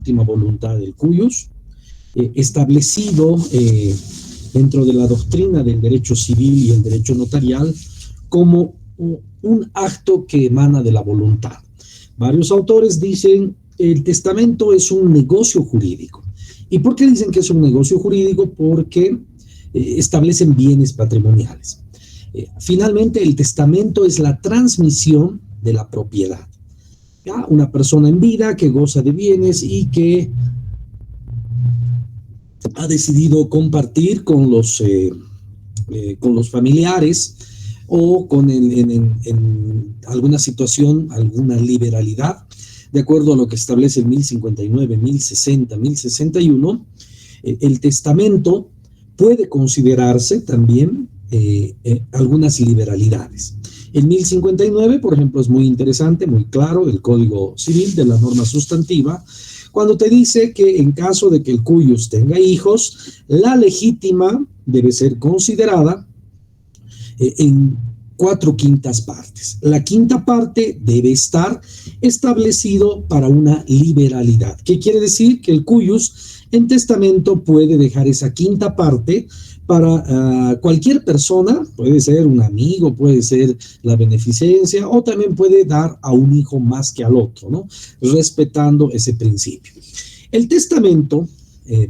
última voluntad del cuyus, establecido dentro de la doctrina del derecho civil y el derecho notarial como un acto que emana de la voluntad. Varios autores dicen el testamento es un negocio jurídico. ¿Y por qué dicen que es un negocio jurídico? Porque establecen bienes patrimoniales. Finalmente, el testamento es la transmisión de la propiedad. ¿Ya? Una persona en vida que goza de bienes y que ha decidido compartir con los familiares o con en alguna situación, alguna liberalidad, de acuerdo a lo que establece el 1059, 1060, 1061, el testamento puede considerarse también algunas liberalidades. El 1059, por ejemplo, es muy interesante, muy claro, del Código Civil, de la norma sustantiva, cuando te dice que en caso de que el cuyus tenga hijos, la legítima debe ser considerada en 4/5 partes. La quinta parte debe estar establecido para una liberalidad. ¿Qué quiere decir? Que el cuyus en testamento puede dejar esa quinta parte para cualquier persona, puede ser un amigo, puede ser la beneficencia, o también puede dar a un hijo más que al otro, ¿no? Respetando ese principio. El testamento,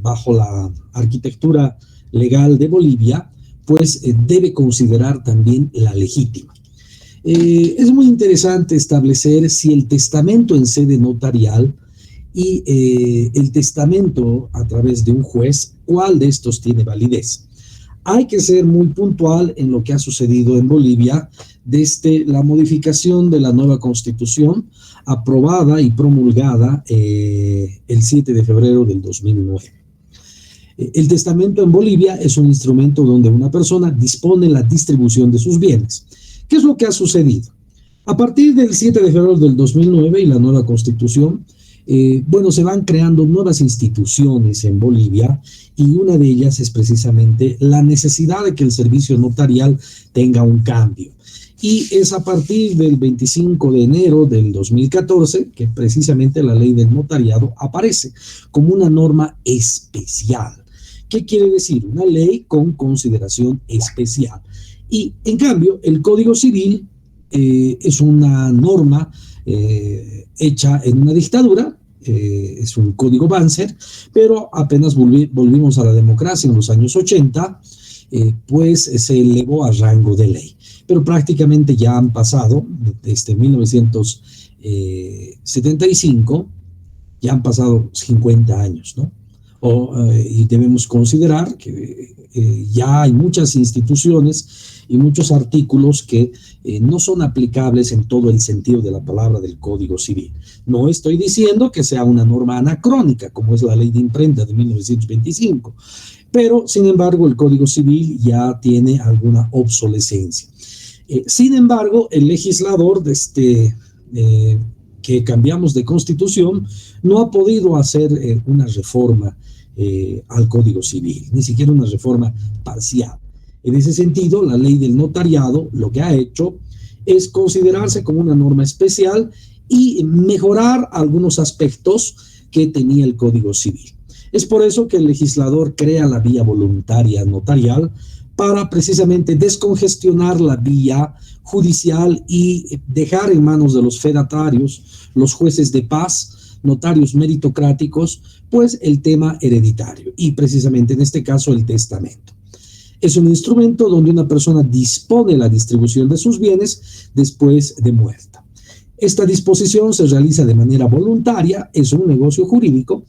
bajo la arquitectura legal de Bolivia, pues debe considerar también la legítima. Es muy interesante establecer si el testamento en sede notarial y el testamento a través de un juez, ¿cuál de estos tiene validez? Hay que ser muy puntual en lo que ha sucedido en Bolivia desde la modificación de la nueva Constitución aprobada y promulgada el 7 de febrero del 2009. El testamento en Bolivia es un instrumento donde una persona dispone la distribución de sus bienes. ¿Qué es lo que ha sucedido? A partir del 7 de febrero del 2009 y la nueva Constitución, se van creando nuevas instituciones en Bolivia y una de ellas es precisamente la necesidad de que el servicio notarial tenga un cambio. Y es a partir del 25 de enero del 2014 que precisamente la ley del notariado aparece como una norma especial. ¿Qué quiere decir? Una ley con consideración especial. Y en cambio, el Código Civil es una norma hecha en una dictadura, es un código Banzer, pero apenas volvimos a la democracia en los años 80, pues se elevó a rango de ley. Pero prácticamente ya han pasado, desde 1975, ya han pasado 50 años, ¿no? Y debemos considerar que ya hay muchas instituciones y muchos artículos que no son aplicables en todo el sentido de la palabra del Código Civil. No estoy diciendo que sea una norma anacrónica, como es la ley de imprenta de 1925, pero sin embargo el Código Civil ya tiene alguna obsolescencia. Sin embargo, el legislador desde que cambiamos de constitución no ha podido hacer una reforma al Código Civil, ni siquiera una reforma parcial. En ese sentido, la ley del notariado lo que ha hecho es considerarse como una norma especial y mejorar algunos aspectos que tenía el Código Civil. Es por eso que el legislador crea la vía voluntaria notarial para precisamente descongestionar la vía judicial y dejar en manos de los fedatarios, los jueces de paz, notarios meritocráticos, pues el tema hereditario y precisamente en este caso el testamento. Es un instrumento donde una persona dispone la distribución de sus bienes después de muerta. Esta disposición se realiza de manera voluntaria, es un negocio jurídico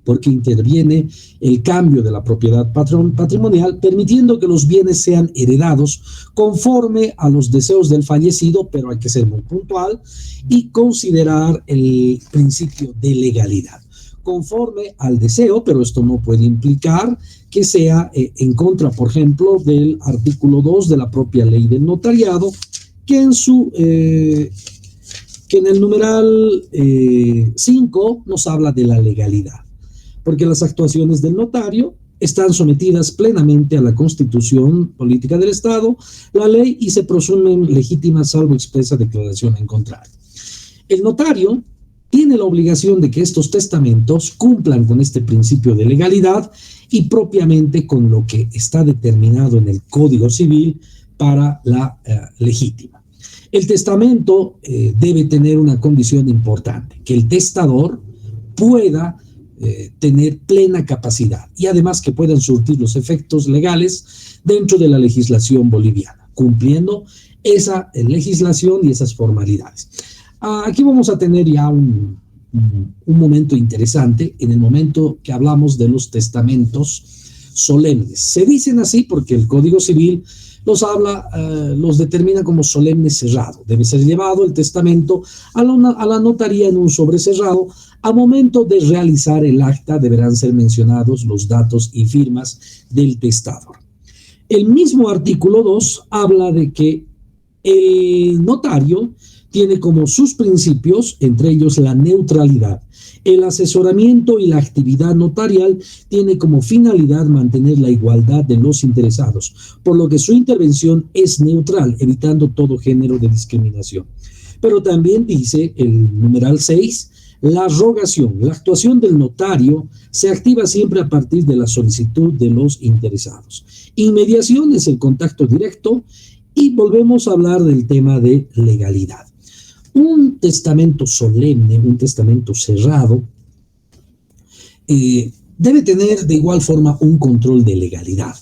porque interviene el cambio de la propiedad patrimonial, permitiendo que los bienes sean heredados conforme a los deseos del fallecido, pero hay que ser muy puntual y considerar el principio de legalidad. Conforme al deseo, pero esto no puede implicar que sea en contra, por ejemplo, del artículo 2 de la propia ley del notariado, que en el numeral 5 nos habla de la legalidad, porque las actuaciones del notario están sometidas plenamente a la Constitución política del Estado, la ley, y se presumen legítimas salvo expresa declaración en contrario. El notario tiene la obligación de que estos testamentos cumplan con este principio de legalidad y propiamente con lo que está determinado en el Código Civil para la legítima. El testamento debe tener una condición importante, que el testador pueda tener plena capacidad y además que puedan surtir los efectos legales dentro de la legislación boliviana, cumpliendo esa legislación y esas formalidades. Aquí vamos a tener ya un momento interesante en el momento que hablamos de los testamentos solemnes. Se dicen así porque el Código Civil los determina como solemne cerrado. Debe ser llevado el testamento a la notaría en un sobre cerrado. A momento de realizar el acta deberán ser mencionados los datos y firmas del testador. El mismo artículo 2 habla de que el notario tiene como sus principios, entre ellos la neutralidad. El asesoramiento y la actividad notarial tiene como finalidad mantener la igualdad de los interesados, por lo que su intervención es neutral, evitando todo género de discriminación. Pero también dice el numeral 6, la rogación, la actuación del notario se activa siempre a partir de la solicitud de los interesados. Inmediación es el contacto directo y volvemos a hablar del tema de legalidad. Un testamento solemne, un testamento cerrado, debe tener de igual forma un control de legalidad,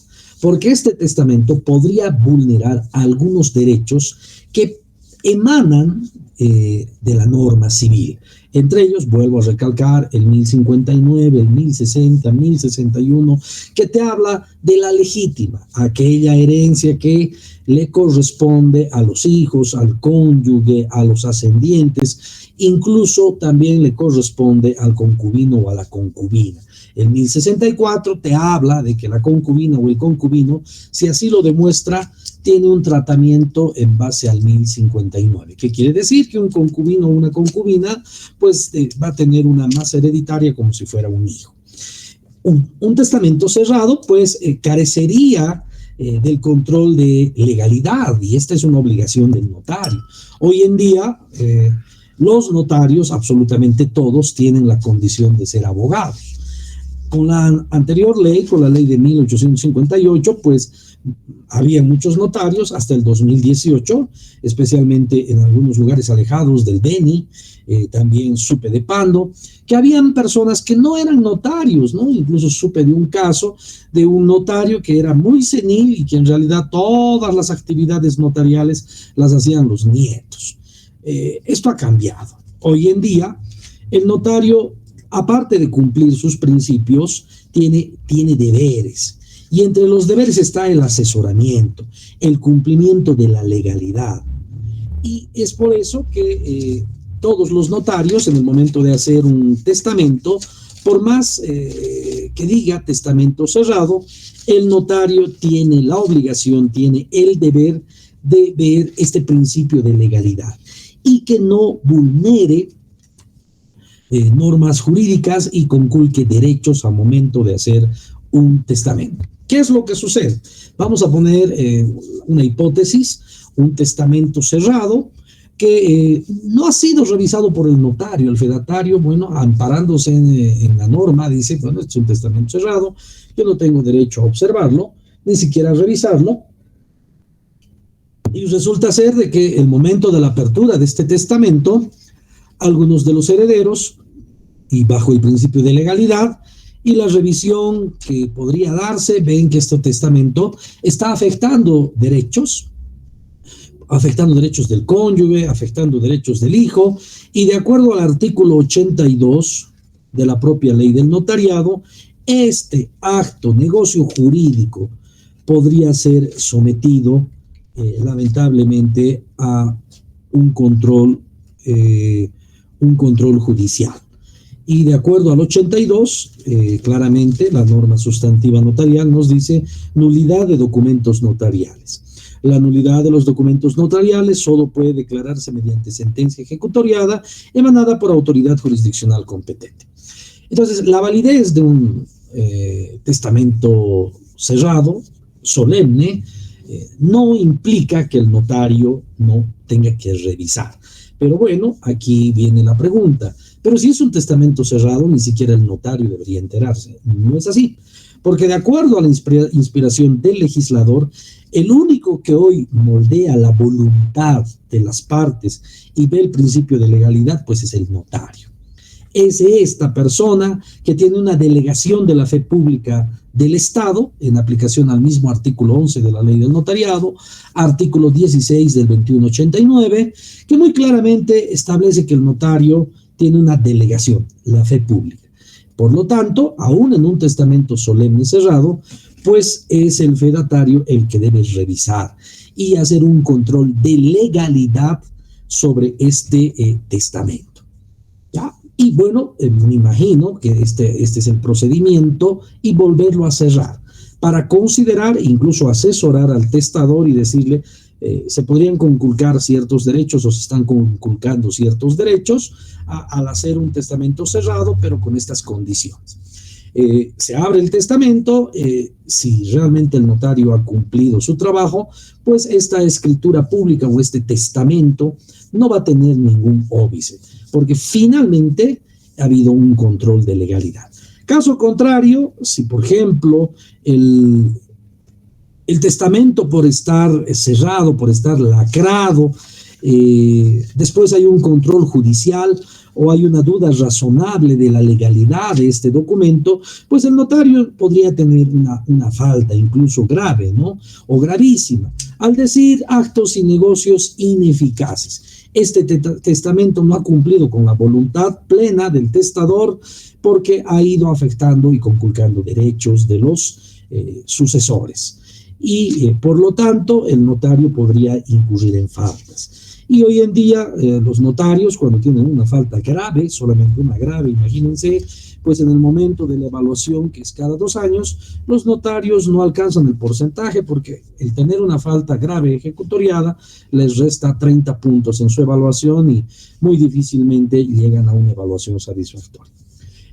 porque este testamento podría vulnerar algunos derechos que emanan de la norma civil. Entre ellos, vuelvo a recalcar, el 1059, el 1060, 1061, que te habla de la legítima, aquella herencia que le corresponde a los hijos, al cónyuge, a los ascendientes, incluso también le corresponde al concubino o a la concubina. El 1064 te habla de que la concubina o el concubino, si así lo demuestra, tiene un tratamiento en base al 1059. ¿Qué quiere decir? Que un concubino o una concubina pues va a tener una masa hereditaria como si fuera un hijo. Un testamento cerrado pues carecería del control de legalidad y esta es una obligación del notario. Hoy en día los notarios, absolutamente todos, tienen la condición de ser abogados. Con la anterior ley, con la ley de 1858, pues había muchos notarios hasta el 2018, especialmente en algunos lugares alejados del Beni, también supe de Pando, que habían personas que no eran notarios, ¿no? Incluso supe de un caso de un notario que era muy senil y que en realidad todas las actividades notariales las hacían los nietos. Esto ha cambiado. Hoy en día, el notario, aparte de cumplir sus principios, tiene deberes. Y entre los deberes está el asesoramiento, el cumplimiento de la legalidad. Y es por eso que todos los notarios, en el momento de hacer un testamento, por más que diga testamento cerrado, el notario tiene la obligación, tiene el deber de ver este principio de legalidad y que no vulnere normas jurídicas y conculque derechos al momento de hacer un testamento. ¿Qué es lo que sucede? Vamos a poner una hipótesis, un testamento cerrado que no ha sido revisado por el notario. El fedatario, bueno, amparándose en la norma, dice, bueno, este es un testamento cerrado, yo no tengo derecho a observarlo, ni siquiera a revisarlo. Y resulta ser de que el momento de la apertura de este testamento, algunos de los herederos, y bajo el principio de legalidad, y la revisión que podría darse, ven que este testamento está afectando derechos del cónyuge, afectando derechos del hijo, y de acuerdo al artículo 82 de la propia ley del notariado, este acto, negocio jurídico, podría ser sometido lamentablemente a un control judicial. Y de acuerdo al 82, claramente la norma sustantiva notarial nos dice nulidad de documentos notariales. La nulidad de los documentos notariales solo puede declararse mediante sentencia ejecutoriada emanada por autoridad jurisdiccional competente. Entonces, la validez de un testamento cerrado, solemne, no implica que el notario no tenga que revisar. Pero bueno, aquí viene la pregunta. Pero si es un testamento cerrado, ni siquiera el notario debería enterarse. No es así, porque de acuerdo a la inspiración del legislador, el único que hoy moldea la voluntad de las partes y ve el principio de legalidad, pues es el notario. Es esta persona que tiene una delegación de la fe pública del Estado, en aplicación al mismo artículo 11 de la Ley del Notariado, artículo 16 del 2189, que muy claramente establece que el notario tiene una delegación, la fe pública. Por lo tanto, aún en un testamento solemne cerrado, pues es el fedatario el que debe revisar y hacer un control de legalidad sobre este testamento. ¿Ya? Y bueno, me imagino que este es el procedimiento y volverlo a cerrar para considerar, incluso asesorar al testador y decirle, se podrían conculcar ciertos derechos o se están conculcando ciertos derechos al hacer un testamento cerrado, pero con estas condiciones. Se abre el testamento, si realmente el notario ha cumplido su trabajo, pues esta escritura pública o este testamento no va a tener ningún óbice, porque finalmente ha habido un control de legalidad. Caso contrario, si por ejemplo el testamento por estar cerrado, por estar lacrado, después hay un control judicial o hay una duda razonable de la legalidad de este documento, pues el notario podría tener una falta incluso grave, ¿no? O gravísima, al decir actos y negocios ineficaces. Este testamento no ha cumplido con la voluntad plena del testador porque ha ido afectando y conculcando derechos de los sucesores. Y por lo tanto el notario podría incurrir en faltas. Y hoy en día los notarios, cuando tienen una falta grave, solamente una grave, imagínense, pues en el momento de la evaluación, que es cada 2 años, los notarios no alcanzan el porcentaje porque el tener una falta grave ejecutoriada les resta 30 puntos en su evaluación y muy difícilmente llegan a una evaluación satisfactoria.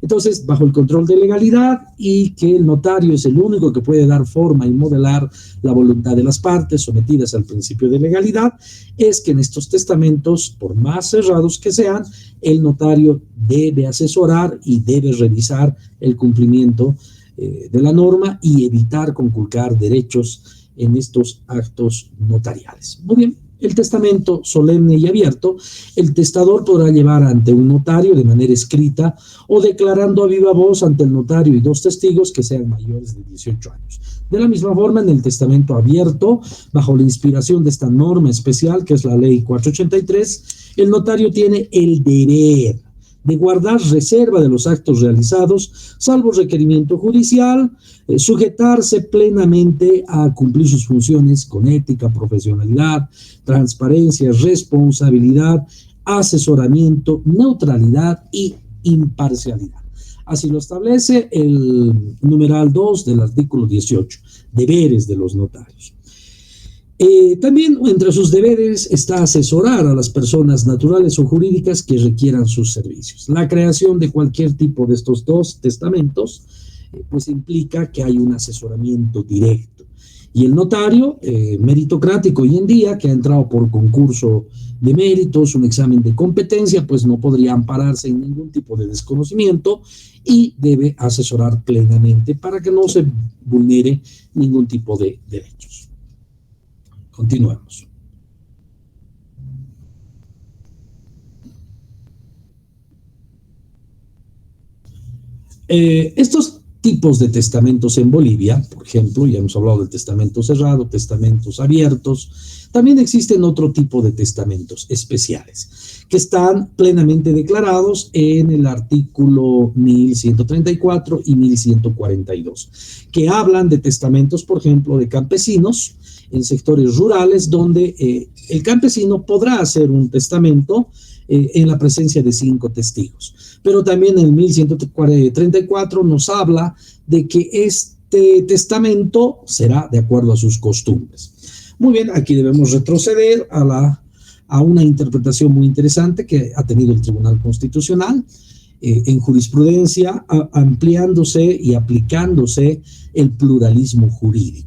Entonces, bajo el control de legalidad y que el notario es el único que puede dar forma y modelar la voluntad de las partes sometidas al principio de legalidad, es que en estos testamentos, por más cerrados que sean, el notario debe asesorar y debe revisar el cumplimiento de la norma y evitar conculcar derechos en estos actos notariales. Muy bien. El testamento solemne y abierto, el testador podrá llevar ante un notario de manera escrita o declarando a viva voz ante el notario y 2 testigos que sean mayores de 18 años. De la misma forma, en el testamento abierto, bajo la inspiración de esta norma especial, que es la Ley 483, el notario tiene el deber de guardar reserva de los actos realizados, salvo requerimiento judicial, sujetarse plenamente a cumplir sus funciones con ética, profesionalidad, transparencia, responsabilidad, asesoramiento, neutralidad y imparcialidad. Así lo establece el numeral 2 del artículo 18, deberes de los notarios. También entre sus deberes está asesorar a las personas naturales o jurídicas que requieran sus servicios. La creación de cualquier tipo de estos 2 testamentos pues implica que hay un asesoramiento directo. Y el notario meritocrático hoy en día, que ha entrado por concurso de méritos, un examen de competencia, pues no podría ampararse en ningún tipo de desconocimiento y debe asesorar plenamente para que no se vulnere ningún tipo de derechos. Continuemos. Estos tipos de testamentos en Bolivia, por ejemplo, ya hemos hablado del testamento cerrado, testamentos abiertos, también existen otro tipo de testamentos especiales que están plenamente declarados en el artículo 1134 y 1142, que hablan de testamentos, por ejemplo, de campesinos en sectores rurales donde el campesino podrá hacer un testamento en la presencia de 5 testigos. Pero también en el 1134 nos habla de que este testamento será de acuerdo a sus costumbres. Muy bien, aquí debemos retroceder a una interpretación muy interesante que ha tenido el Tribunal Constitucional en jurisprudencia, ampliándose y aplicándose el pluralismo jurídico.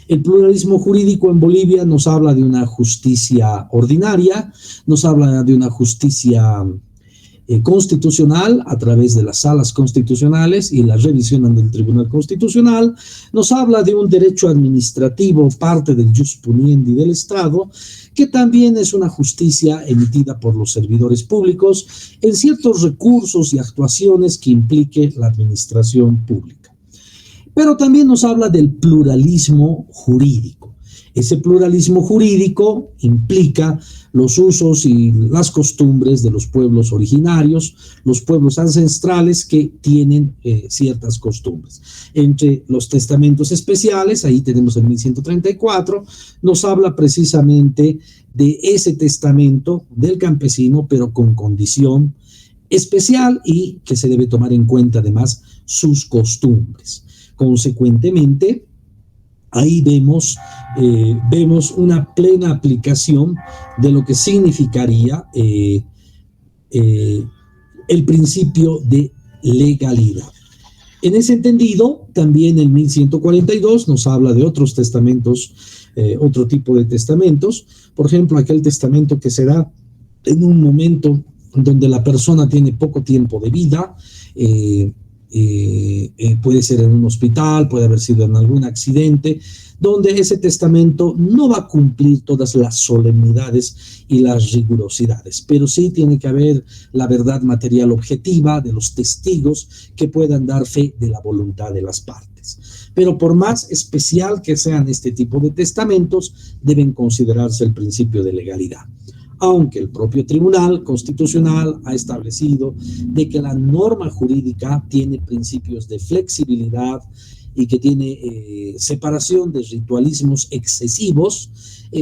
El pluralismo jurídico en Bolivia nos habla de una justicia ordinaria, nos habla de una justicia constitucional a través de las salas constitucionales y la revisión ante el Tribunal Constitucional. Nos habla de un derecho administrativo, parte del jus puniendi del Estado, que también es una justicia emitida por los servidores públicos en ciertos recursos y actuaciones que implique la administración pública. Pero también nos habla del pluralismo jurídico. Ese pluralismo jurídico implica los usos y las costumbres de los pueblos originarios, los pueblos ancestrales que tienen ciertas costumbres. Entre los testamentos especiales, ahí tenemos el 1134, nos habla precisamente de ese testamento del campesino, pero con condición especial y que se debe tomar en cuenta además sus costumbres. Consecuentemente, ahí vemos una plena aplicación de lo que significaría el principio de legalidad. En ese entendido, también el 1142 nos habla de otros testamentos, otro tipo de testamentos, por ejemplo, aquel testamento que se da en un momento donde la persona tiene poco tiempo de vida, puede ser en un hospital, puede haber sido en algún accidente, donde ese testamento no va a cumplir todas las solemnidades y las rigurosidades, pero sí tiene que haber la verdad material objetiva de los testigos que puedan dar fe de la voluntad de las partes. Pero por más especial que sean este tipo de testamentos, deben considerarse el principio de legalidad. Aunque el propio Tribunal Constitucional ha establecido de que la norma jurídica tiene principios de flexibilidad y que tiene separación de ritualismos excesivos,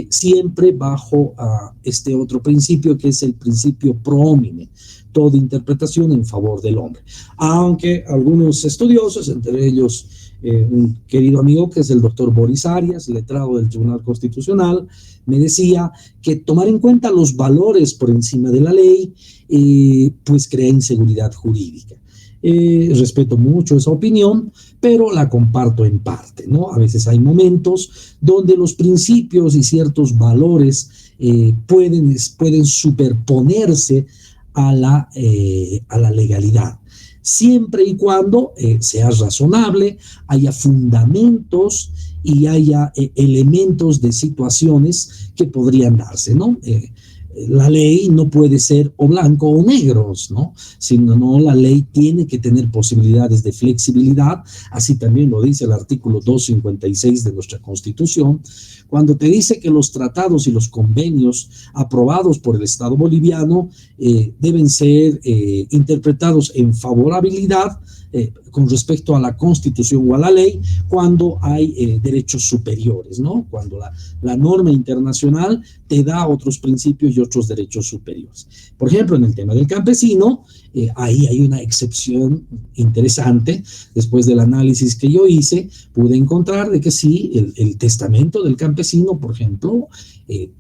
siempre bajo este otro principio que es el principio pro homine, toda interpretación en favor del hombre. Aunque algunos estudiosos, entre ellos un querido amigo que es el doctor Boris Arias, letrado del Tribunal Constitucional, me decía que tomar en cuenta los valores por encima de la ley pues crea inseguridad jurídica. Respeto mucho esa opinión, pero la comparto en parte, ¿no? A veces hay momentos donde los principios y ciertos valores pueden superponerse a la legalidad, siempre y cuando sea razonable, haya fundamentos y haya elementos de situaciones que podrían darse, ¿no? La ley no puede ser o blanco o negros, ¿no? Sino la ley tiene que tener posibilidades de flexibilidad, así también lo dice el artículo 256 de nuestra Constitución, cuando te dice que los tratados y los convenios aprobados por el Estado boliviano deben ser interpretados en favorabilidad con respecto a la Constitución o a la ley cuando hay derechos superiores, ¿no? Cuando la norma internacional te da otros principios y otros derechos superiores. Por ejemplo, en el tema del campesino, ahí hay una excepción interesante. Después del análisis que yo hice, pude encontrar de que sí, el testamento del campesino, por ejemplo,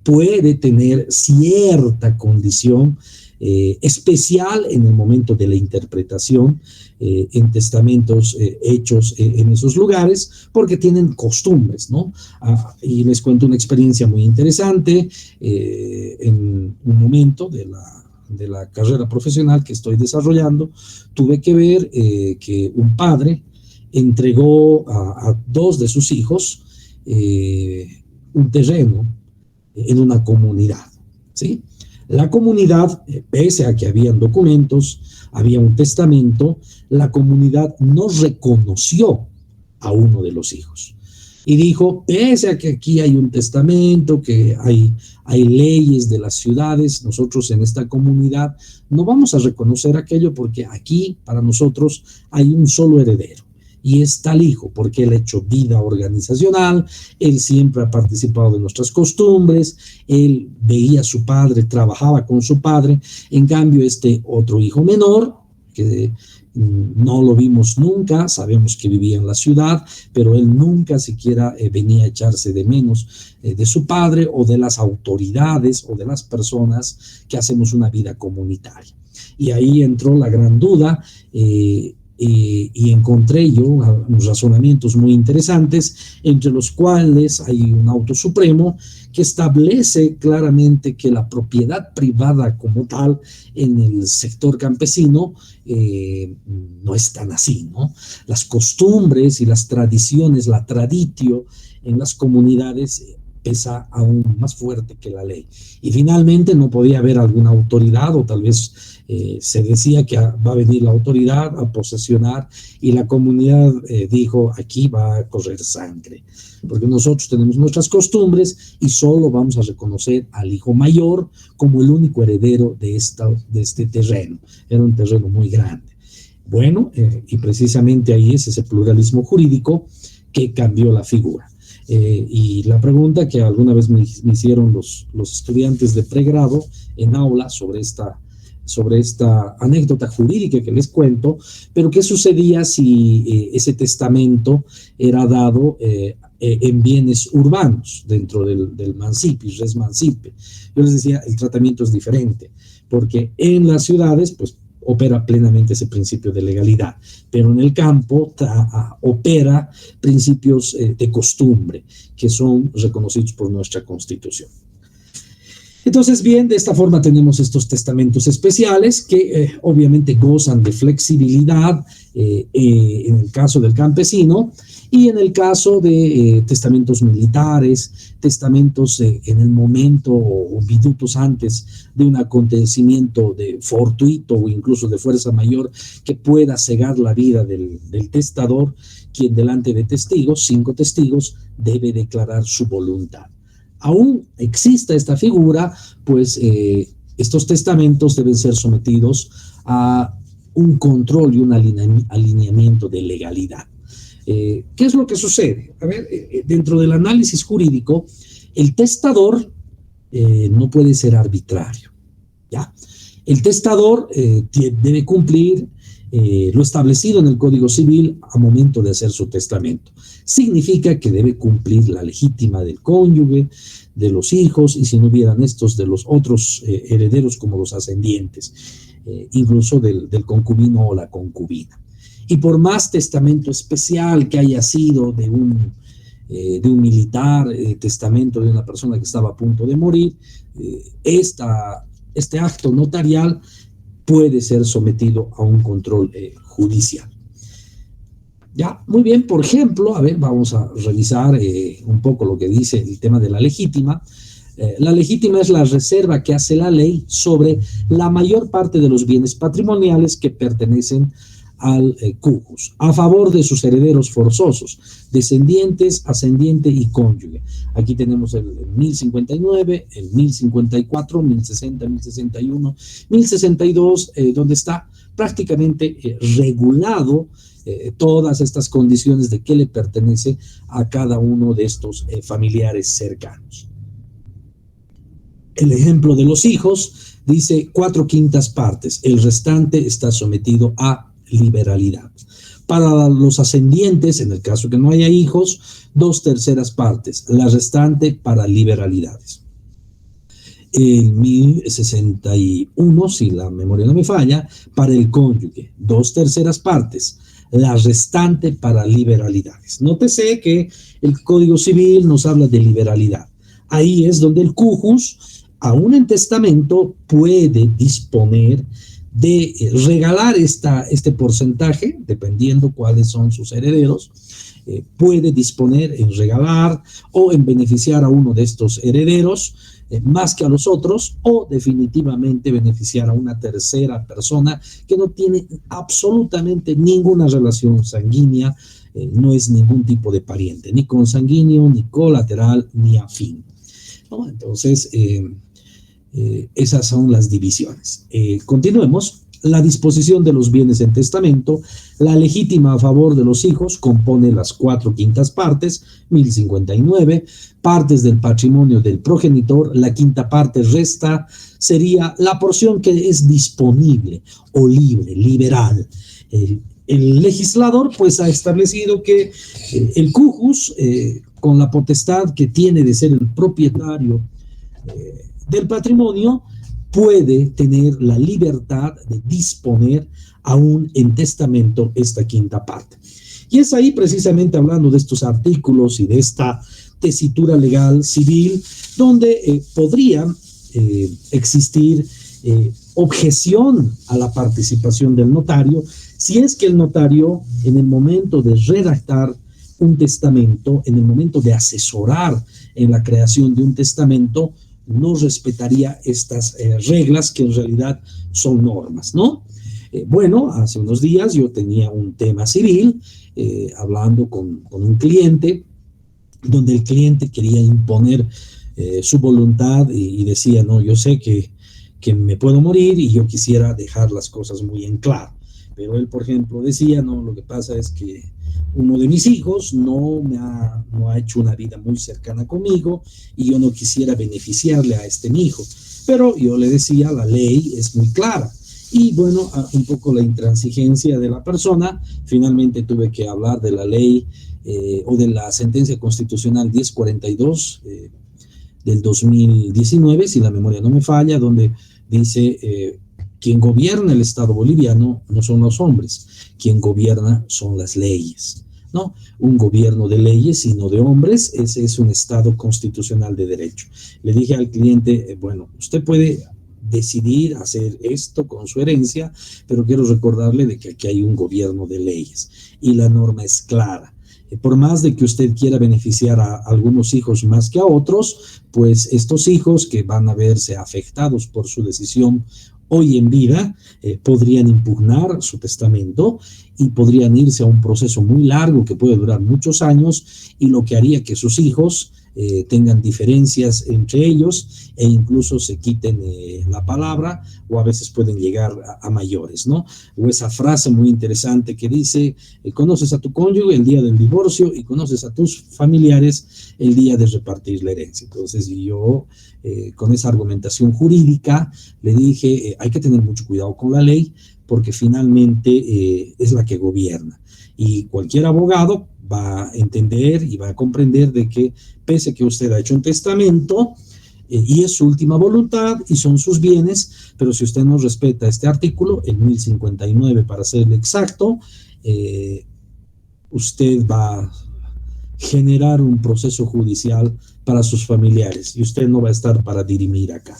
puede tener cierta condición especial en el momento de la interpretación en testamentos hechos en esos lugares, porque tienen costumbres, ¿no? Y les cuento una experiencia muy interesante. En un momento de la carrera profesional que estoy desarrollando, tuve que ver que un padre entregó a dos de sus hijos un terreno en una comunidad, ¿sí? La comunidad, pese a que habían documentos, había un testamento, la comunidad no reconoció a uno de los hijos. Y dijo, pese a que aquí hay un testamento, que hay leyes de las ciudades, nosotros en esta comunidad no vamos a reconocer aquello porque aquí para nosotros hay un solo heredero. Y es tal hijo, porque él ha hecho vida organizacional, él siempre ha participado de nuestras costumbres, él veía a su padre, trabajaba con su padre. En cambio, este otro hijo menor, que no lo vimos nunca, sabemos que vivía en la ciudad, pero él nunca siquiera venía a echarse de menos de su padre o de las autoridades o de las personas que hacemos una vida comunitaria. Y ahí entró la gran duda, y encontré yo unos razonamientos muy interesantes, entre los cuales hay un auto supremo que establece claramente que la propiedad privada como tal en el sector campesino no es tan así, ¿no? Las costumbres y las tradiciones, la traditio en las comunidades pesa aún más fuerte que la ley. Y finalmente no podía haber alguna autoridad, o tal vez se decía que va a venir la autoridad a posesionar, y la comunidad dijo, aquí va a correr sangre, porque nosotros tenemos nuestras costumbres y solo vamos a reconocer al hijo mayor como el único heredero de este terreno. Era un terreno muy grande. Bueno, y precisamente ahí es ese pluralismo jurídico que cambió la figura. Y la pregunta que alguna vez me hicieron los estudiantes de pregrado en aula sobre esta anécdota jurídica que les cuento, pero ¿qué sucedía si ese testamento era dado en bienes urbanos dentro del mancipi, res mancipe? Yo les decía, el tratamiento es diferente, porque en las ciudades, pues, opera plenamente ese principio de legalidad, pero en el campo opera principios de costumbre que son reconocidos por nuestra Constitución. Entonces, bien, de esta forma tenemos estos testamentos especiales que obviamente gozan de flexibilidad en el caso del campesino, y en el caso de testamentos militares, testamentos en el momento o minutos antes de un acontecimiento fortuito o incluso de fuerza mayor que pueda cegar la vida del testador, quien delante de testigos, 5 testigos, debe declarar su voluntad. Aún exista esta figura, pues estos testamentos deben ser sometidos a un control y un alineamiento de legalidad. ¿Qué es lo que sucede? A ver, dentro del análisis jurídico, el testador no puede ser arbitrario, ¿ya? El testador debe cumplir lo establecido en el Código Civil a momento de hacer su testamento. Significa que debe cumplir la legítima del cónyuge, de los hijos, y si no hubieran estos, de los otros herederos como los ascendientes, incluso del concubino o la concubina. Y por más testamento especial que haya sido de un militar, testamento de una persona que estaba a punto de morir, este acto notarial puede ser sometido a un control judicial. Ya, muy bien, por ejemplo, a ver, vamos a revisar un poco lo que dice el tema de la legítima. La legítima es la reserva que hace la ley sobre la mayor parte de los bienes patrimoniales que pertenecen al cujus, a favor de sus herederos forzosos, descendientes, ascendiente y cónyuge. Aquí tenemos el 1059, el 1054, 1060, 1061, 1062, donde está prácticamente regulado todas estas condiciones de qué le pertenece a cada uno de estos familiares cercanos. El ejemplo de los hijos dice 4/5 partes, el restante está sometido a liberalidad. Para los ascendientes, en el caso que no haya hijos, 2/3 partes, la restante para liberalidades. En 1061, si la memoria no me falla, para el cónyuge, 2/3 partes, la restante para liberalidades. Nótese que el Código Civil nos habla de liberalidad. Ahí es donde el cujus, aún en testamento, puede disponer de regalar este porcentaje, dependiendo cuáles son sus herederos, puede disponer en regalar o en beneficiar a uno de estos herederos más que a los otros, o definitivamente beneficiar a una tercera persona que no tiene absolutamente ninguna relación sanguínea, no es ningún tipo de pariente, ni consanguíneo, ni colateral, ni afín, ¿no? Entonces, esas son las divisiones. Continuemos. La disposición de los bienes en testamento, la legítima a favor de los hijos compone las 4/5 partes, 1059, partes del patrimonio del progenitor, la 5ª parte resta, sería la porción que es disponible o libre, liberal. El legislador pues ha establecido que el cujus, con la potestad que tiene de ser el propietario del patrimonio, puede tener la libertad de disponer aún en testamento esta quinta parte. Y es ahí precisamente hablando de estos artículos y de esta tesitura legal civil donde podría existir objeción a la participación del notario si es que el notario en el momento de redactar un testamento, en el momento de asesorar en la creación de un testamento, no respetaría estas reglas que en realidad son normas, ¿no? Bueno, hace unos días yo tenía un tema civil hablando con un cliente, donde el cliente quería imponer su voluntad y decía, no, yo sé que me puedo morir y yo quisiera dejar las cosas muy en claro. Pero él, por ejemplo, decía, no, lo que pasa es que uno de mis hijos no ha hecho una vida muy cercana conmigo y yo no quisiera beneficiarle a mi hijo. Pero yo le decía, la ley es muy clara. Y bueno, un poco la intransigencia de la persona, finalmente tuve que hablar de la ley o de la sentencia constitucional 1042 del 2019, si la memoria no me falla, donde dice, quien gobierna el Estado boliviano no son los hombres, quien gobierna son las leyes, ¿no? Un gobierno de leyes y no de hombres, ese es un Estado constitucional de derecho. Le dije al cliente, bueno, usted puede decidir hacer esto con su herencia, pero quiero recordarle de que aquí hay un gobierno de leyes y la norma es clara. Por más de que usted quiera beneficiar a algunos hijos más que a otros, pues estos hijos que van a verse afectados por su decisión hoy en vida, podrían impugnar su testamento y podrían irse a un proceso muy largo que puede durar muchos años y lo que haría que sus hijos tengan diferencias entre ellos e incluso se quiten la palabra o a veces pueden llegar a mayores, ¿no? O esa frase muy interesante que dice, conoces a tu cónyuge el día del divorcio y conoces a tus familiares el día de repartir la herencia. Entonces yo con esa argumentación jurídica le dije, hay que tener mucho cuidado con la ley porque finalmente es la que gobierna y cualquier abogado va a entender y va a comprender de que pese a que usted ha hecho un testamento y es su última voluntad y son sus bienes, pero si usted no respeta este artículo, el 1059 para ser exacto, usted va a generar un proceso judicial para sus familiares y usted no va a estar para dirimir acá.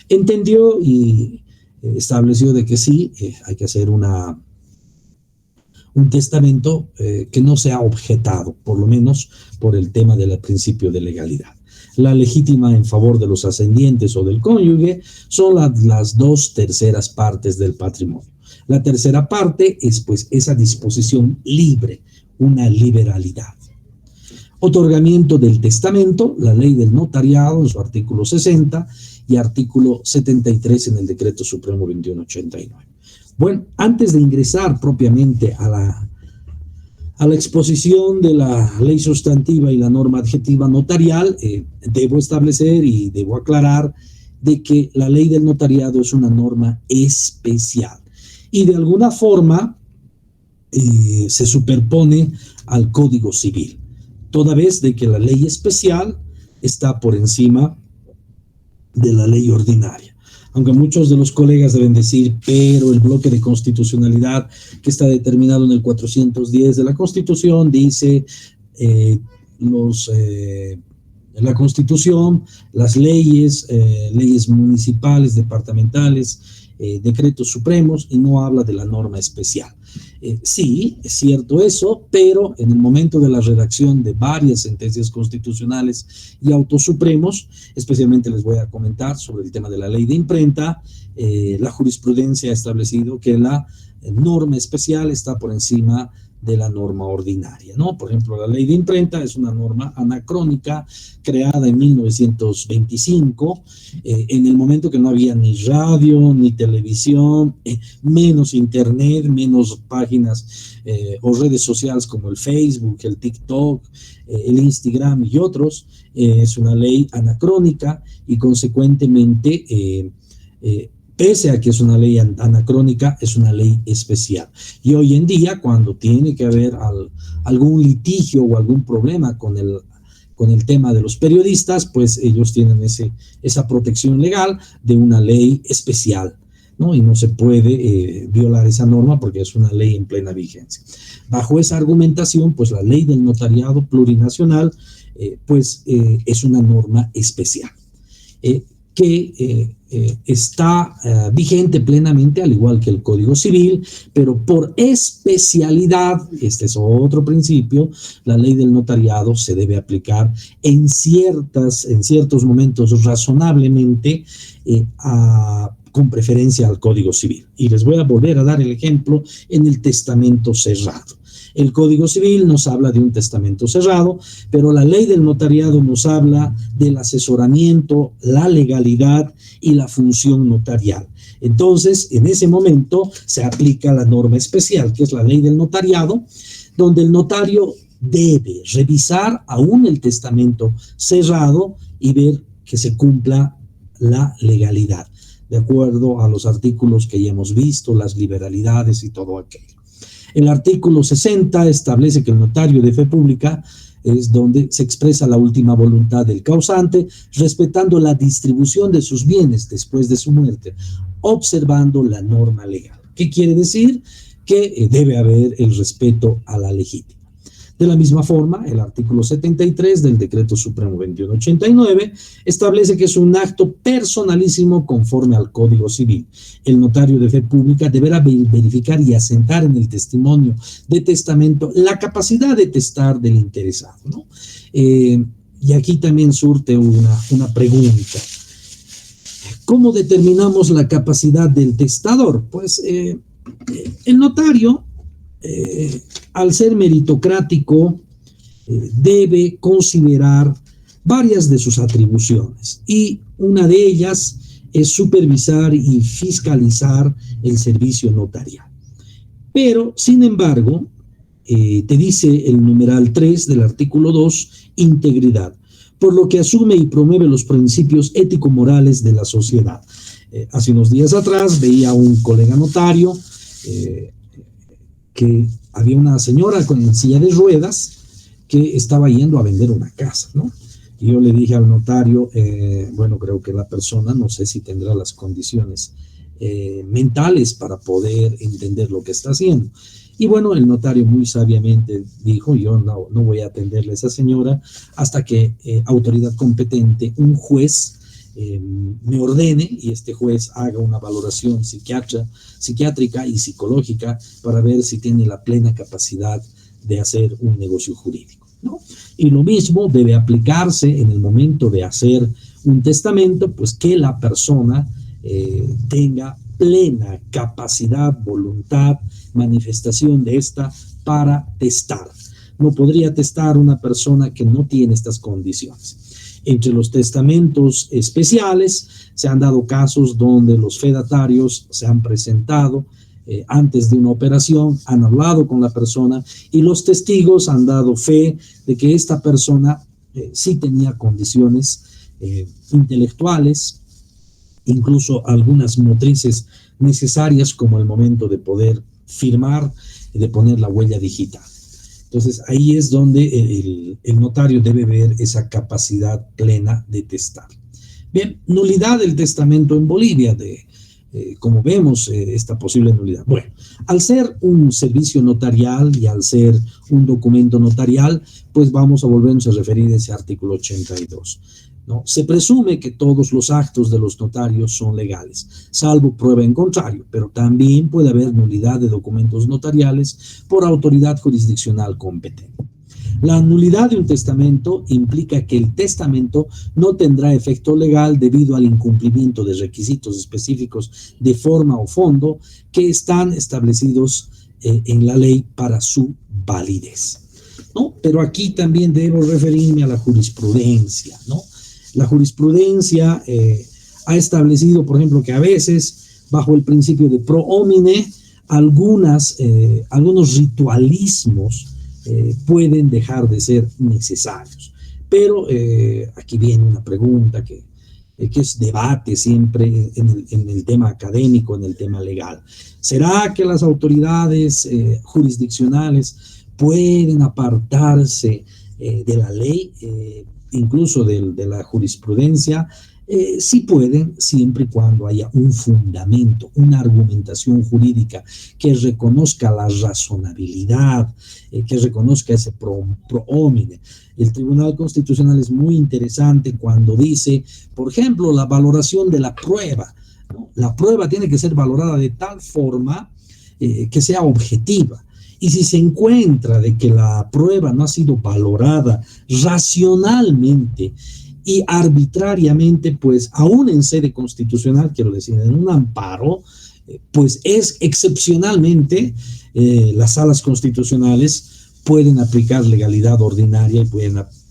Entendió y estableció de que sí, hay que hacer un testamento que no sea objetado, por lo menos por el tema del principio de legalidad. La legítima en favor de los ascendientes o del cónyuge son las 2/3 partes del patrimonio. La tercera parte es pues esa disposición libre, una liberalidad. Otorgamiento del testamento, la ley del notariado en su artículo 60 y artículo 73 en el decreto supremo 2189. Bueno, antes de ingresar propiamente a la exposición de la ley sustantiva y la norma adjetiva notarial, debo establecer y debo aclarar de que la ley del notariado es una norma especial y de alguna forma se superpone al Código Civil, toda vez de que la ley especial está por encima de la ley ordinaria. Aunque muchos de los colegas deben decir, pero el bloque de constitucionalidad que está determinado en el 410 de la Constitución dice la Constitución, las leyes, leyes municipales, departamentales, decretos supremos y no habla de la norma especial. Sí, es cierto eso, pero en el momento de la redacción de varias sentencias constitucionales y autos supremos, especialmente les voy a comentar sobre el tema de la ley de imprenta, la jurisprudencia ha establecido que la norma especial está por encima de la norma ordinaria, ¿no? Por ejemplo, la ley de imprenta es una norma anacrónica creada en 1925, en el momento que no había ni radio, ni televisión, menos internet, menos páginas o redes sociales como el Facebook, el TikTok, el Instagram y otros. Es una ley anacrónica y consecuentemente pese a que es una ley anacrónica, es una ley especial. Y hoy en día, cuando tiene que haber algún litigio o algún problema con con el tema de los periodistas, pues ellos tienen esa protección legal de una ley especial, ¿no? Y no se puede violar esa norma porque es una ley en plena vigencia. Bajo esa argumentación, pues la ley del notariado plurinacional, es una norma especial que está vigente plenamente, al igual que el Código Civil, pero por especialidad, este es otro principio, la ley del notariado se debe aplicar en ciertos momentos razonablemente con preferencia al Código Civil. Y les voy a volver a dar el ejemplo en el testamento cerrado. El Código Civil nos habla de un testamento cerrado, pero la ley del notariado nos habla del asesoramiento, la legalidad y la función notarial. Entonces, en ese momento se aplica la norma especial, que es la ley del notariado, donde el notario debe revisar aún el testamento cerrado y ver que se cumpla la legalidad, de acuerdo a los artículos que ya hemos visto, las liberalidades y todo aquello. El artículo 60 establece que el notario de fe pública es donde se expresa la última voluntad del causante, respetando la distribución de sus bienes después de su muerte, observando la norma legal. ¿Qué quiere decir? Que debe haber el respeto a la legítima. De la misma forma, el artículo 73 del Decreto Supremo 2189 establece que es un acto personalísimo conforme al Código Civil. El notario de fe pública deberá verificar y asentar en el testimonio de testamento la capacidad de testar del interesado, ¿no? Y aquí también surte una pregunta. ¿Cómo determinamos la capacidad del testador? Pues el notario, al ser meritocrático, debe considerar varias de sus atribuciones, y una de ellas es supervisar y fiscalizar el servicio notarial. Pero, sin embargo, te dice el numeral 3 del artículo 2, integridad, por lo que asume y promueve los principios ético-morales de la sociedad. Hace unos días atrás veía a un colega notario que había una señora con silla de ruedas que estaba yendo a vender una casa, ¿no? Y yo le dije al notario, creo que la persona, no sé si tendrá las condiciones mentales para poder entender lo que está haciendo. Y bueno, el notario muy sabiamente dijo, yo no voy a atenderle a esa señora hasta que autoridad competente, un juez, me ordene, y este juez haga una valoración psiquiátrica y psicológica para ver si tiene la plena capacidad de hacer un negocio jurídico, ¿no? Y lo mismo debe aplicarse en el momento de hacer un testamento, pues que la persona tenga plena capacidad, voluntad, manifestación de esta para testar. No podría testar una persona que no tiene estas condiciones. Entre los testamentos especiales se han dado casos donde los fedatarios se han presentado antes de una operación, han hablado con la persona y los testigos han dado fe de que esta persona sí tenía condiciones intelectuales, incluso algunas motrices necesarias, como el momento de poder firmar y de poner la huella digital. Entonces, ahí es donde el notario debe ver esa capacidad plena de testar. Bien, nulidad del testamento en Bolivia, como vemos, esta posible nulidad. Bueno, al ser un servicio notarial y al ser un documento notarial, pues vamos a volvernos a referir a ese artículo 82. ¿No? Se presume que todos los actos de los notarios son legales, salvo prueba en contrario, pero también puede haber nulidad de documentos notariales por autoridad jurisdiccional competente. La nulidad de un testamento implica que el testamento no tendrá efecto legal debido al incumplimiento de requisitos específicos de forma o fondo que están establecidos en la ley para su validez, ¿no? Pero aquí también debo referirme a la jurisprudencia, ¿no? La jurisprudencia ha establecido, por ejemplo, que a veces, bajo el principio de pro homine, algunos ritualismos pueden dejar de ser necesarios. Pero aquí viene una pregunta que es debate siempre en el tema académico, en el tema legal. ¿Será que las autoridades jurisdiccionales pueden apartarse de la ley, incluso de la jurisprudencia, sí pueden, siempre y cuando haya un fundamento, una argumentación jurídica que reconozca la razonabilidad, que reconozca ese pro homine. El Tribunal Constitucional es muy interesante cuando dice, por ejemplo, la valoración de la prueba, ¿no? La prueba tiene que ser valorada de tal forma que sea objetiva. Y si se encuentra de que la prueba no ha sido valorada racionalmente y arbitrariamente, pues aún en sede constitucional, quiero decir, en un amparo, pues es excepcionalmente las salas constitucionales pueden aplicar legalidad ordinaria y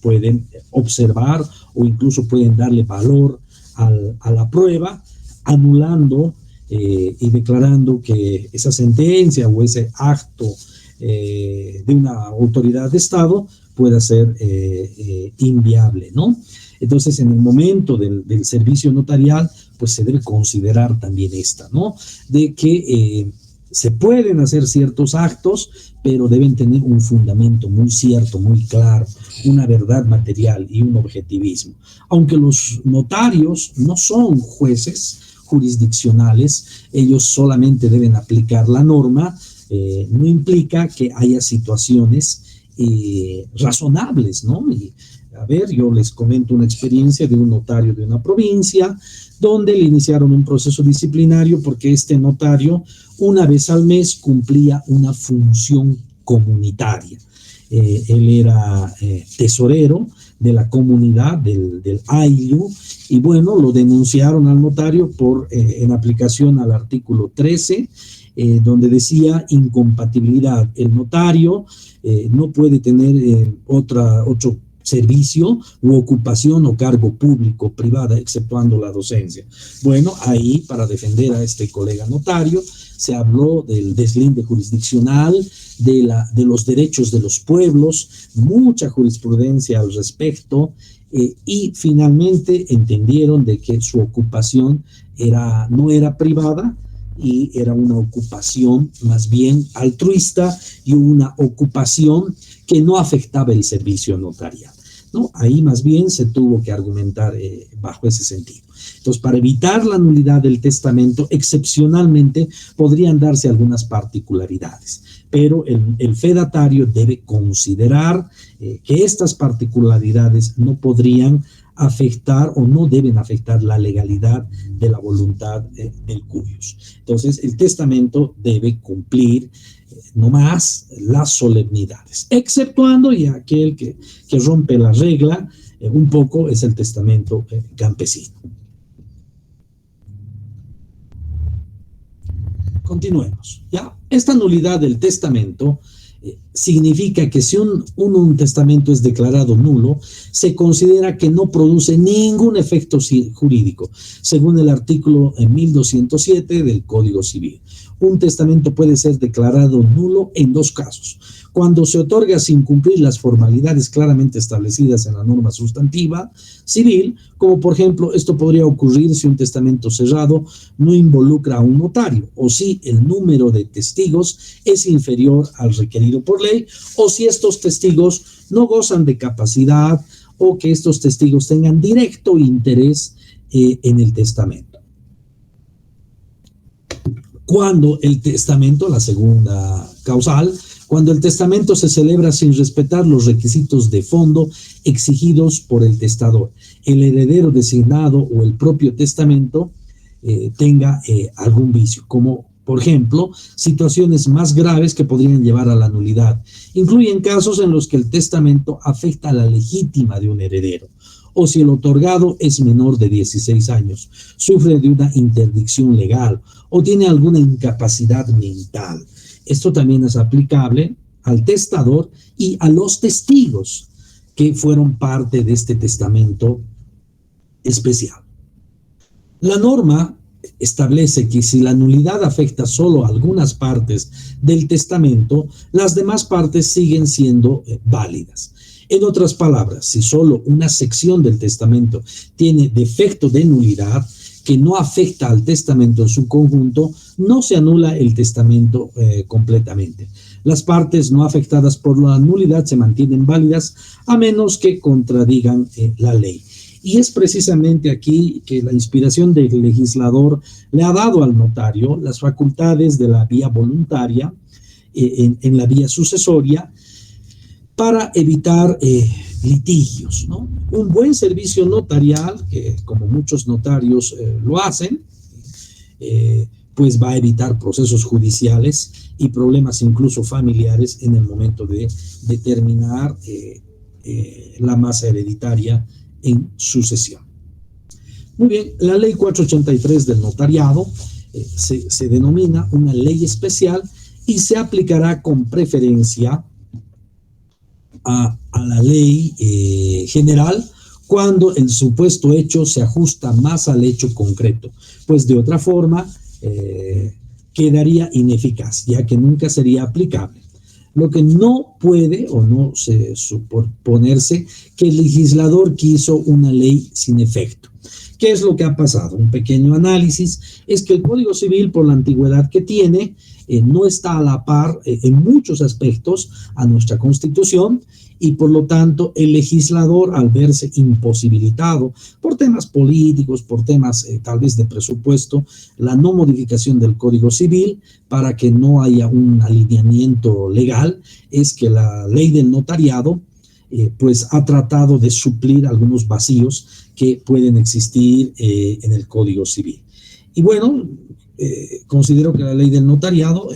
pueden observar o incluso pueden darle valor a la prueba, anulando y declarando que esa sentencia o ese acto de una autoridad de Estado pueda ser inviable, ¿no? Entonces, en el momento del servicio notarial, pues se debe considerar también ¿no? De que se pueden hacer ciertos actos, pero deben tener un fundamento muy cierto, muy claro, una verdad material y un objetivismo. Aunque los notarios no son jueces jurisdiccionales, ellos solamente deben aplicar la norma, no implica que haya situaciones razonables, ¿no? Y, a ver, yo les comento una experiencia de un notario de una provincia donde le iniciaron un proceso disciplinario porque este notario una vez al mes cumplía una función comunitaria. Él era tesorero de la comunidad del Ayllu y bueno, lo denunciaron al notario por en aplicación al artículo 13, donde decía incompatibilidad. El notario no puede tener otro servicio u ocupación o cargo público privada, exceptuando la docencia. Bueno, ahí para defender a este colega notario se habló del deslinde jurisdiccional, de los derechos de los pueblos, mucha jurisprudencia al respecto, y finalmente entendieron de que su ocupación no era privada y era una ocupación más bien altruista y una ocupación que no afectaba el servicio notarial, ¿no? Ahí más bien se tuvo que argumentar bajo ese sentido. Entonces, para evitar la nulidad del testamento, excepcionalmente podrían darse algunas particularidades, pero el fedatario debe considerar que estas particularidades no podrían afectar o no deben afectar la legalidad de la voluntad del cuius. Entonces, el testamento debe cumplir no más las solemnidades, exceptuando y aquel que rompe la regla un poco es el testamento campesino. Continuemos, ¿ya? Esta nulidad del testamento significa que si un testamento es declarado nulo, se considera que no produce ningún efecto jurídico, según el artículo 1207 del Código Civil. Un testamento puede ser declarado nulo en dos casos: cuando se otorga sin cumplir las formalidades claramente establecidas en la norma sustantiva civil, como por ejemplo, esto podría ocurrir si un testamento cerrado no involucra a un notario, o si el número de testigos es inferior al requerido por ley, o si estos testigos no gozan de capacidad, o que estos testigos tengan directo interés en el testamento. Cuando el testamento, la segunda causal, cuando el testamento se celebra sin respetar los requisitos de fondo exigidos por el testador, el heredero designado o el propio testamento tenga algún vicio, como por ejemplo, situaciones más graves que podrían llevar a la nulidad. Incluyen casos en los que el testamento afecta a la legítima de un heredero, o si el otorgado es menor de 16 años, sufre de una interdicción legal o tiene alguna incapacidad mental. Esto también es aplicable al testador y a los testigos que fueron parte de este testamento especial. La norma establece que si la nulidad afecta solo a algunas partes del testamento, las demás partes siguen siendo válidas. En otras palabras, si solo una sección del testamento tiene defecto de nulidad que no afecta al testamento en su conjunto, no se anula el testamento completamente. Las partes no afectadas por la nulidad se mantienen válidas a menos que contradigan la ley. Y es precisamente aquí que la inspiración del legislador le ha dado al notario las facultades de la vía voluntaria en la vía sucesoria para evitar litigios, ¿no? Un buen servicio notarial, que como muchos notarios lo hacen, pues va a evitar procesos judiciales y problemas incluso familiares en el momento de determinar la masa hereditaria en sucesión. Muy bien, la ley 483 del notariado se denomina una ley especial y se aplicará con preferencia a la ley general cuando el supuesto hecho se ajusta más al hecho concreto, pues de otra forma quedaría ineficaz, ya que nunca sería aplicable. Lo que no puede o no se suponerse que el legislador quiso una ley sin efecto. ¿Qué es lo que ha pasado? Un pequeño análisis es que el Código Civil, por la antigüedad que tiene, no está a la par en muchos aspectos a nuestra Constitución, y por lo tanto el legislador, al verse imposibilitado por temas políticos, por temas tal vez de presupuesto, la no modificación del Código Civil para que no haya un alineamiento legal, es que la ley del notariado pues ha tratado de suplir algunos vacíos que pueden existir en el Código Civil. Y bueno, considero que la ley del notariado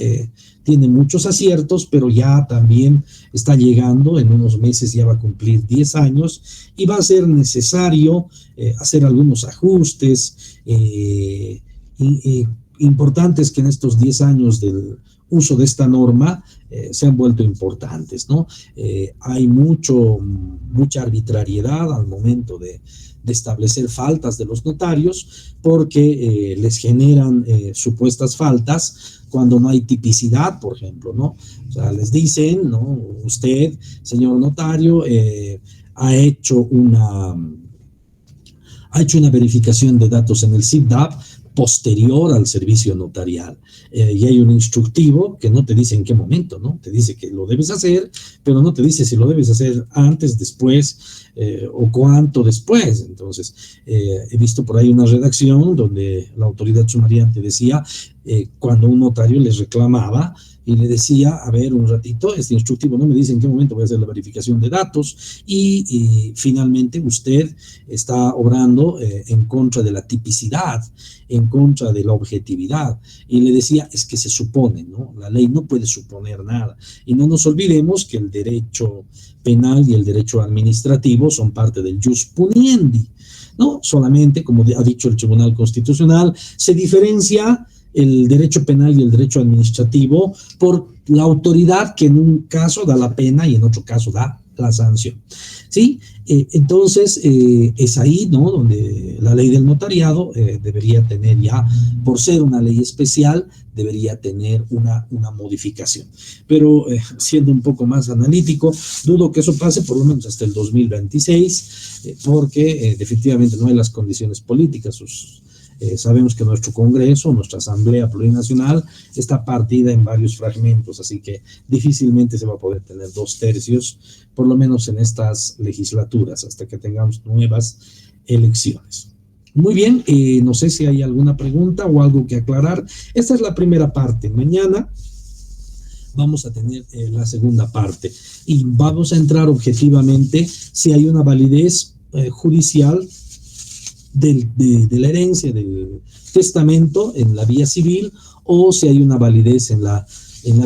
tiene muchos aciertos, pero ya también está llegando, en unos meses ya va a cumplir 10 años y va a ser necesario hacer algunos ajustes importantes que en estos 10 años del uso de esta norma se han vuelto importantes, ¿no? Hay mucha arbitrariedad al momento de establecer faltas de los notarios porque les generan supuestas faltas cuando no hay tipicidad, por ejemplo, ¿no? O sea, les dicen, ¿no? Usted, señor notario, ha hecho una verificación de datos en el SIDAP posterior al servicio notarial. Y hay un instructivo que no te dice en qué momento, ¿no? Te dice que lo debes hacer, pero no te dice si lo debes hacer antes, después o cuánto después. Entonces, he visto por ahí una redacción donde la autoridad sumariante decía, cuando un notario les reclamaba y le decía, a ver, un ratito, este instructivo no me dice en qué momento voy a hacer la verificación de datos y finalmente usted está obrando en contra de la tipicidad, en contra de la objetividad. Y le decía, es que se supone, ¿no? La ley no puede suponer nada. Y no nos olvidemos que el derecho penal y el derecho administrativo son parte del jus puniendi, ¿no? Solamente, como ha dicho el Tribunal Constitucional, se diferencia el derecho penal y el derecho administrativo por la autoridad que en un caso da la pena y en otro caso da la sanción, ¿sí? Entonces, es ahí, ¿no?, donde la ley del notariado debería tener ya, por ser una ley especial, debería tener una modificación. Pero siendo un poco más analítico, dudo que eso pase por lo menos hasta el 2026, porque efectivamente no hay las condiciones políticas. Sabemos que nuestro Congreso, nuestra Asamblea Plurinacional, está partida en varios fragmentos, así que difícilmente se va a poder tener 2/3, por lo menos en estas legislaturas, hasta que tengamos nuevas elecciones. Muy bien, no sé si hay alguna pregunta o algo que aclarar. Esta es la primera parte. Mañana vamos a tener la segunda parte y vamos a entrar objetivamente si hay una validez judicial de la herencia, del testamento en la vía civil, o si hay una validez en la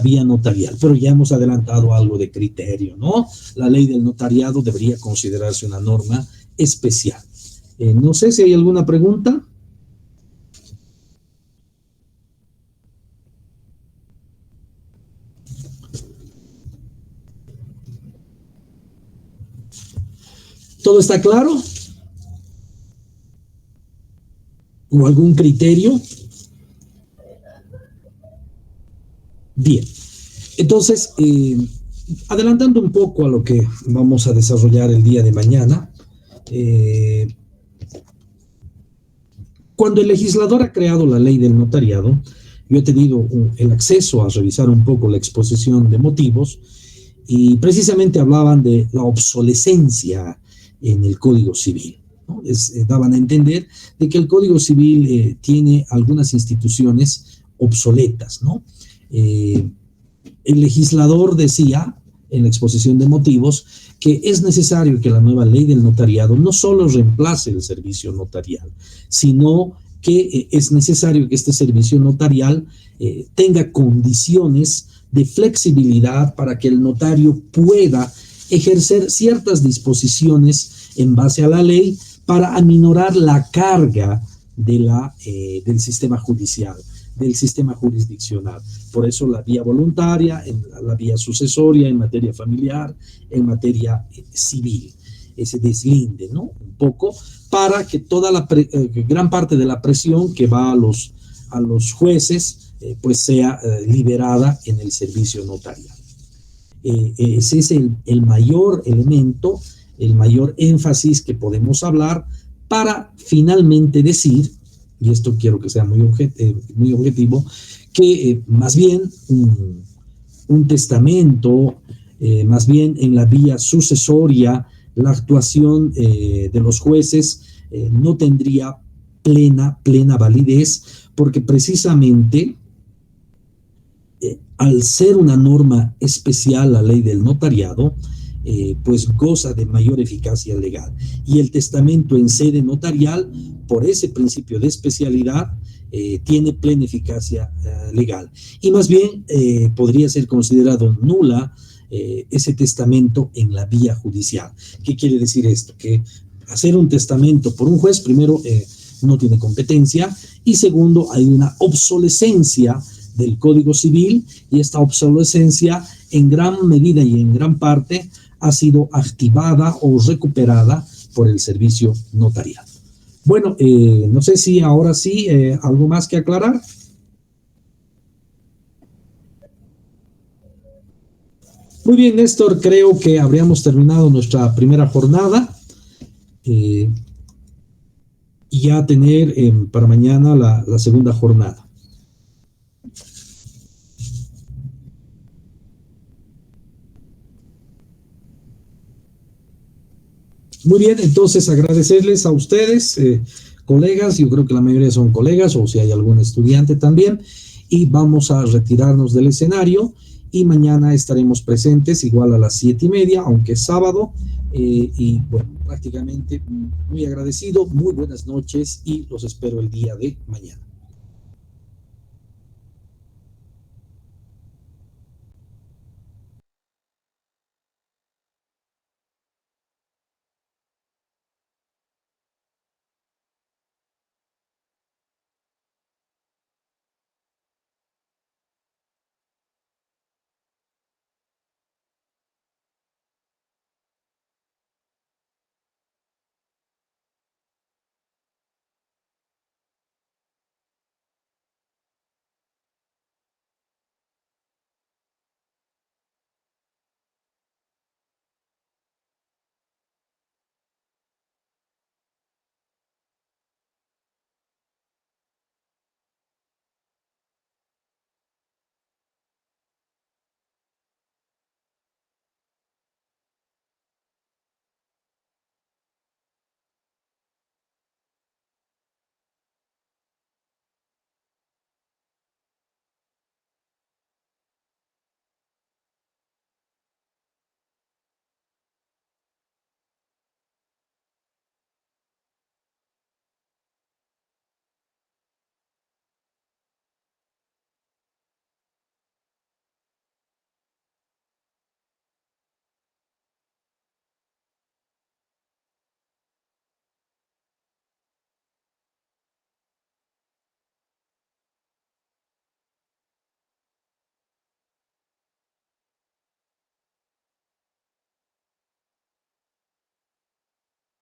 vía notarial. Pero ya hemos adelantado algo de criterio, ¿no? La ley del notariado debería considerarse una norma especial. No sé si hay alguna pregunta. ¿Todo está claro? ¿O algún criterio? Bien. Entonces, adelantando un poco a lo que vamos a desarrollar el día de mañana, cuando el legislador ha creado la ley del notariado, Yo he tenido el acceso a revisar un poco la exposición de motivos y precisamente hablaban de la obsolescencia en el Código Civil, ¿no? Daban a entender de que el Código Civil tiene algunas instituciones obsoletas, ¿no? El legislador decía en la exposición de motivos que es necesario que la nueva ley del notariado no solo reemplace el servicio notarial, sino que es necesario que este servicio notarial tenga condiciones de flexibilidad para que el notario pueda ejercer ciertas disposiciones en base a la ley para aminorar la carga de del sistema judicial, del sistema jurisdiccional. Por eso la vía voluntaria, la vía sucesoria en materia familiar, en materia civil, ese deslinde, ¿no? Un poco, para que toda gran parte de la presión que va a los jueces, pues sea liberada en el servicio notarial. Ese es el mayor elemento, el mayor énfasis que podemos hablar para finalmente decir, y esto quiero que sea muy objetivo, que más bien un testamento, más bien en la vía sucesoria, la actuación de los jueces no tendría plena validez, porque precisamente al ser una norma especial la ley del notariado, pues goza de mayor eficacia legal. Y el testamento en sede notarial, por ese principio de especialidad, tiene plena eficacia legal. Y más bien podría ser considerado nula ese testamento en la vía judicial. ¿Qué quiere decir esto? Que hacer un testamento por un juez, primero, no tiene competencia, y segundo, hay una obsolescencia del Código Civil, y esta obsolescencia en gran medida y en gran parte ha sido activada o recuperada por el servicio notarial. Bueno, no sé si ahora sí, algo más que aclarar. Muy bien, Néstor, creo que habríamos terminado nuestra primera jornada y ya tener para mañana la segunda jornada. Muy bien, entonces agradecerles a ustedes, colegas, yo creo que la mayoría son colegas, o si hay algún estudiante también, y vamos a retirarnos del escenario, y mañana estaremos presentes igual a las 7:30, aunque es sábado, y bueno, prácticamente muy agradecido, muy buenas noches, y los espero el día de mañana.